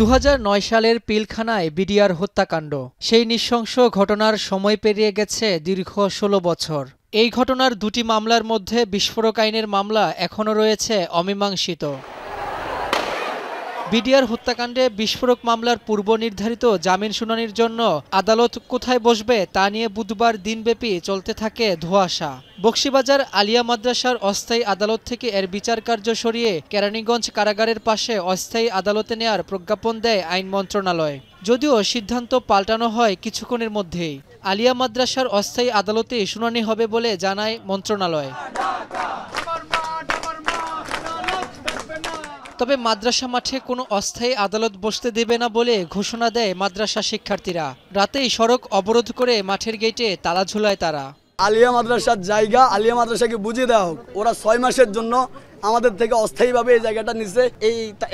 2009 সালের পিলখানায় বিডিআর হত্যাকাণ্ড। সেই নৃশংস ঘটনার সময় পেরিয়ে গেছে দীর্ঘ 16 বছর। এই ঘটনার দুটি মামলার মধ্যে বিস্ফোরক আইনের মামলা এখনও রয়েছে অমীমাংসিত। বিডিআর হত্যাকাণ্ডে বিস্ফোরক মামলার পূর্ব নির্ধারিত জামিন শুনানির জন্য আদালত কোথায় বসবে তা নিয়ে বুধবার দিনব্যাপী চলতে থাকে ধোঁয়াশা। বকশীবাজার আলিয়া মাদ্রাসার অস্থায়ী আদালত থেকে এর বিচার কার্য সরিয়ে কেরানীগঞ্জ কারাগারের পাশে অস্থায়ী আদালতে নেয়ার প্রজ্ঞাপন দেয় আইন মন্ত্রণালয়। যদিও সিদ্ধান্ত পাল্টানো হয় কিছুক্ষণের মধ্যেই। আলিয়া মাদ্রাসার অস্থায়ী আদালতে শুনানি হবে বলে জানায় মন্ত্রণালয়। তবে মাদ্রাসা মাঠে কোনো অস্থায়ী আদালত বসতে দেবে না বলে ঘোষণা দেয় মাদ্রাসা শিক্ষার্থীরা। রাতেই সড়ক অবরোধ করে মাঠের গেটে তালা ঝুলায় তারা। আলিয়া মাদ্রাসার জায়গা আলিয়া মাদ্রাসাকে বুঝিয়ে দেওয়া হোক। ওরা 6 মাসের জন্য আমাদের থেকে অস্থায়ীভাবে এই জায়গাটা নিচ্ছে।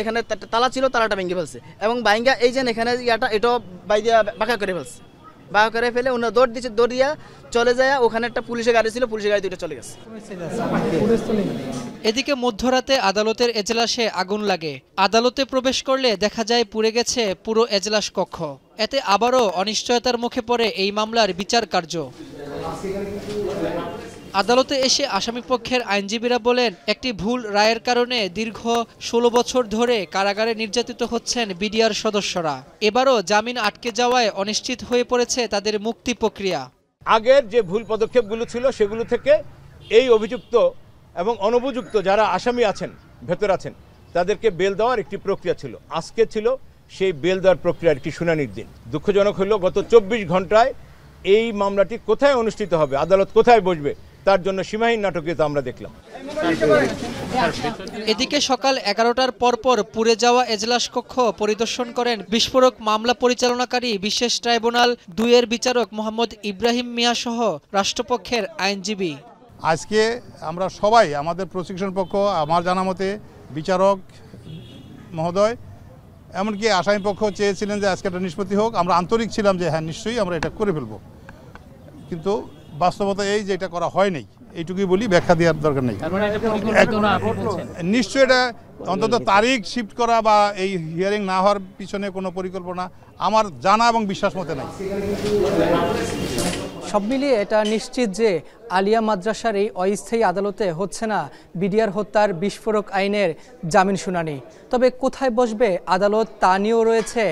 এখানে তালা ছিল, তালাটা ভেঙে ফেলছে এবং বাইঙ্গা এই যে এখানে এটাও বাইদিয়া বাঁকা করে ফেলছে। বাঁকা করে ফেলে ওনারা দৌড় দিচ্ছে, দৌড়িয়া চলে যায়। ওখানে একটা পুলিশের গাড়ি ছিল, পুলিশের গাড়ি দুটো চলে গেছে। এদিকে মধ্যরাতে আদালতের এজলাসে আগুন লাগে। আদালতে প্রবেশ করলে দেখা যায় পুড়ে গেছে পুরো এজলাস কক্ষ। এতে আবারও অনিশ্চয়তার মুখে পড়ে এই মামলার বিচার কার্য। আদালতে এসে আসামিপক্ষের আইনজীবীরা বলেন, একটি ভুল রায়ের কারণে দীর্ঘ 16 বছর ধরে কারাগারে নির্যাতিত হচ্ছেন বিডিআর সদস্যরা। এবারও জামিন আটকে যাওয়ায় অনিশ্চিত হয়ে পড়েছে তাদের মুক্তি প্রক্রিয়া। আগের যে ভুল পদক্ষেপগুলো ছিল সেগুলো থেকে এই অভিযুক্ত এবং অনুপযুক্ত যারা আসামি আছেন, ভেতর আছেন, তাদেরকে বেল দেওয়ার একটি প্রক্রিয়া ছিল। আজকে ছিল সেই বেল দেওয়ার প্রক্রিয়ার একটি শুনানির দিন। দুঃখজনক হলো গত 24 ঘন্টায় এই মামলাটি কোথায় অনুষ্ঠিত হবে, আদালত কোথায় বসবে, তার জন্য সীমাহীন নাটকীয়তা আমরা দেখলাম। এদিকে সকাল 11টার পরপর পুড়ে যাওয়া এজলাস কক্ষ পরিদর্শন করেন বিস্ফোরক মামলা পরিচালনাকারী বিশেষ ট্রাইব্যুনাল 2 এর বিচারক মোহাম্মদ ইব্রাহিম মিয়া সহ রাষ্ট্রপক্ষের আইনজীবী। আজকে আমরা সবাই, আমাদের প্রসিকিউশন পক্ষ, আমার জানা মতে বিচারক মহোদয়, এমনকি আসামি পক্ষ চেয়েছিলেন যে আজকে একটা নিষ্পত্তি হোক। আমরা আন্তরিক ছিলাম যে হ্যাঁ নিশ্চয়ই আমরা এটা করে ফেলব, কিন্তু বাস্তবতা এই যে এটা করা হয় নাই, এইটুকুই বলি, ব্যাখ্যা দেওয়ার দরকার নেই। নিশ্চয়ই এটা অন্তত তারিখ শিফট করা বা এই হিয়ারিং না হওয়ার পিছনে কোনো পরিকল্পনা আমার জানা এবং বিশ্বাস মতে নাই। সব মিলিয়ে এটা নিশ্চিত যে আলিয়া মাদ্রাসার এই অস্থায়ী আদালতে হচ্ছে না বিডিআর হত্যার বিস্ফোরক আইনের জামিন শুনানি। তবে কোথায় বসবে আদালত তা নিয়েও রয়েছে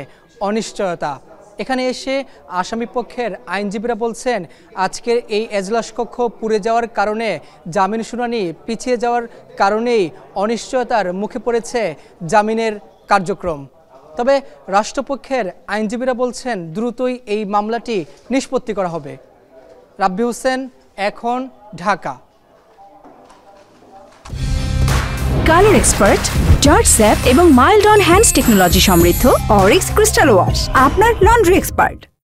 অনিশ্চয়তা। এখানে এসে আসামিপক্ষের আইনজীবীরা বলছেন, আজকের এই এজলাস কক্ষ পুড়ে যাওয়ার কারণে জামিন শুনানি পিছিয়ে যাওয়ার কারণেই অনিশ্চয়তার মুখে পড়েছে জামিনের কার্যক্রম। তবে রাষ্ট্রপক্ষের আইনজীবীরা বলছেন দ্রুতই এই মামলাটি নিষ্পত্তি করা হবে। রাব্বি হোসেন, এখন, Dhaka. Colour expert, George sap এবং মাইল্ড অন হ্যান্ডস টেকনোলজি সমৃদ্ধ অরিক্স ক্রিস্টাল ওয়াশ আপনার লন্ড্রি এক্সপার্ট।